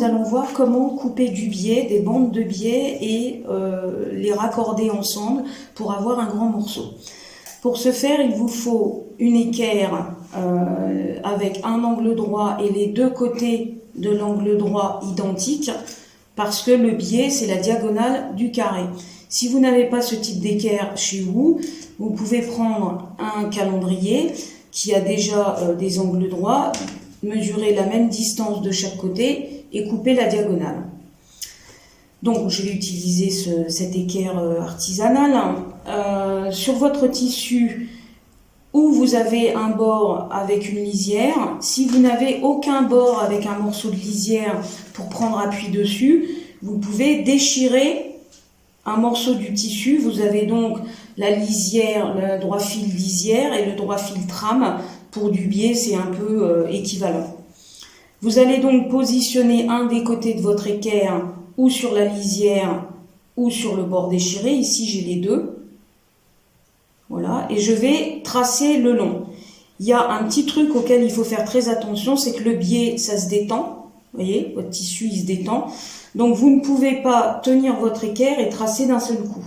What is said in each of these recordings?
nous allons voir comment couper du biais, des bandes de biais et les raccorder ensemble pour avoir un grand morceau. Pour ce faire, il vous faut une équerre avec un angle droit et les deux côtés de l'angle droit identiques, parce que le biais, c'est la diagonale du carré. Si vous n'avez pas ce type d'équerre chez vous, vous pouvez prendre un calendrier qui a déjà des angles droits, mesurer la même distance de chaque côté et couper la diagonale. Donc je vais utiliser cette équerre artisanale. Sur votre tissu où vous avez un bord avec une lisière, si vous n'avez aucun bord avec un morceau de lisière pour prendre appui dessus, vous pouvez déchirer un morceau du tissu. Vous avez donc la lisière, le droit fil lisière et le droit fil trame. Pour du biais, c'est un peu équivalent. Vous allez donc positionner un des côtés de votre équerre ou sur la lisière ou sur le bord déchiré. Ici, j'ai les deux. Voilà, et je vais tracer le long. Il y a un petit truc auquel il faut faire très attention, c'est que le biais, ça se détend. Vous voyez, votre tissu, il se détend. Donc, vous ne pouvez pas tenir votre équerre et tracer d'un seul coup.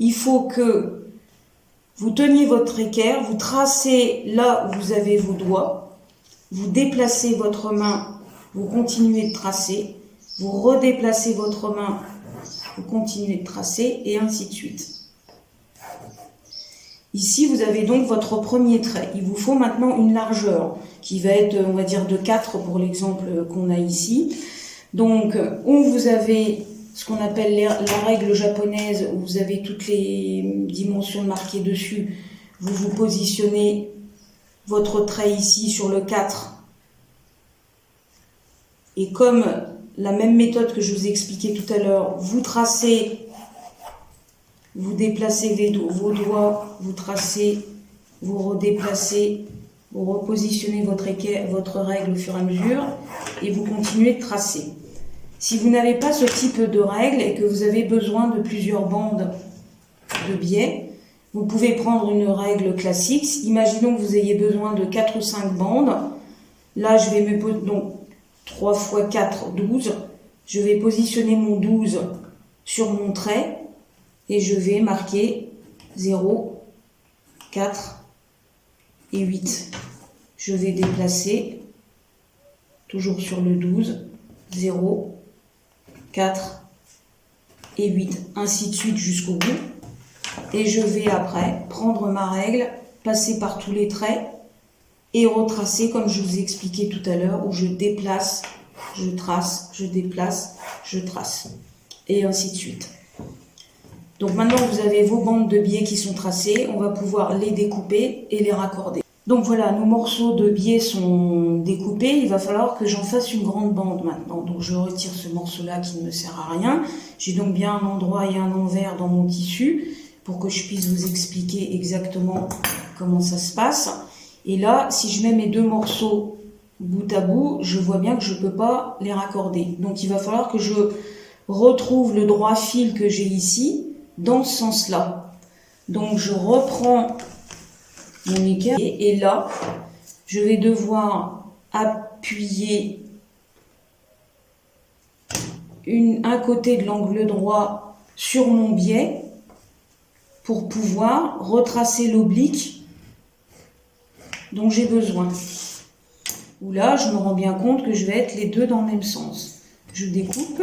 Il faut que vous teniez votre équerre, vous tracez là où vous avez vos doigts, vous déplacez votre main, vous continuez de tracer, vous redéplacez votre main, vous continuez de tracer, et ainsi de suite. Ici, vous avez donc votre premier trait. Il vous faut maintenant une largeur qui va être, on va dire, de 4 pour l'exemple qu'on a ici. Donc, où vous avez ce qu'on appelle la règle japonaise, où vous avez toutes les dimensions marquées dessus, vous vous positionnez votre trait ici sur le 4. Et comme la même méthode que je vous ai expliqué tout à l'heure, vous tracez, vous déplacez vos doigts, vous tracez, vous redéplacez, vous repositionnez votre règle au fur et à mesure et vous continuez de tracer. Si vous n'avez pas ce type de règle et que vous avez besoin de plusieurs bandes de biais, vous pouvez prendre une règle classique. Imaginons que vous ayez besoin de 4 ou 5 bandes. Là, je vais me poser, donc 3 x 4, 12. Je vais positionner mon 12 sur mon trait et je vais marquer 0, 4 et 8. Je vais déplacer, toujours sur le 12, 0, 4 et 8, ainsi de suite jusqu'au bout. Et je vais après prendre ma règle, passer par tous les traits et retracer comme je vous ai expliqué tout à l'heure, où je déplace, je trace, je déplace, je trace, et ainsi de suite. Donc maintenant que vous avez vos bandes de biais qui sont tracées, on va pouvoir les découper et les raccorder. Donc voilà, nos morceaux de biais sont découpés, il va falloir que j'en fasse une grande bande maintenant. Donc je retire ce morceau-là qui ne me sert à rien. J'ai donc bien un endroit et un envers dans mon tissu pour que je puisse vous expliquer exactement comment ça se passe. Et là, si je mets mes deux morceaux bout à bout, je vois bien que je ne peux pas les raccorder. Donc il va falloir que je retrouve le droit fil que j'ai ici dans ce sens-là. Donc je reprends mon équerre et là, je vais devoir appuyer un côté de l'angle droit sur mon biais pour pouvoir retracer l'oblique dont j'ai besoin. Où là, je me rends bien compte que je vais être les deux dans le même sens. Je découpe.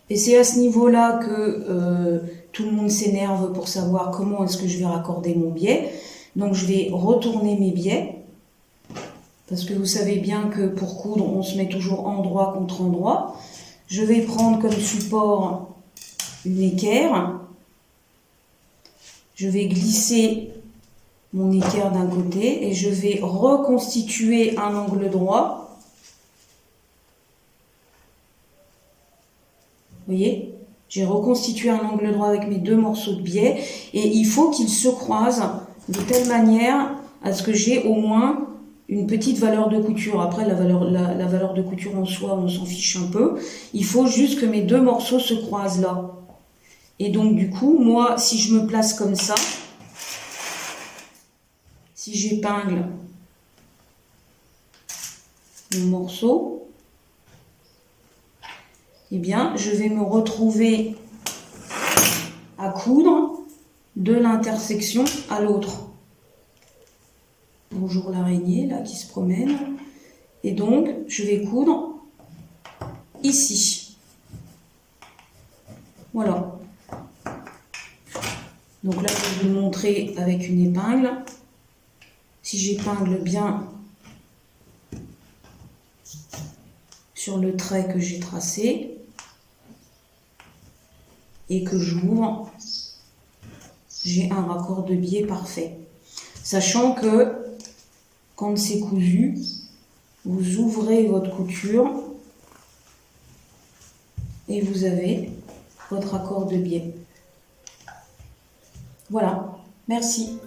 Et c'est à ce niveau-là que tout le monde s'énerve pour savoir comment est-ce que je vais raccorder mon biais. Donc je vais retourner mes biais. Parce que vous savez bien que pour coudre, on se met toujours endroit contre endroit. Je vais prendre comme support une équerre. Je vais glisser mon équerre d'un côté et je vais reconstituer un angle droit. Vous voyez, j'ai reconstitué un angle droit avec mes deux morceaux de biais et il faut qu'ils se croisent de telle manière à ce que j'ai au moins une petite valeur de couture. Après, la valeur de couture en soi, on s'en fiche un peu. Il faut juste que mes deux morceaux se croisent là. Et donc, du coup, moi, si je me place comme ça, si j'épingle mon morceau, eh bien, je vais me retrouver à coudre de l'intersection à l'autre. Bonjour l'araignée, là, qui se promène. Et donc, je vais coudre ici. Voilà. Donc là, je vais vous le montrer avec une épingle. Si j'épingle bien sur le trait que j'ai tracé et que j'ouvre, j'ai un raccord de biais parfait. Sachant que quand c'est cousu, vous ouvrez votre couture et vous avez votre raccord de biais. Voilà, merci.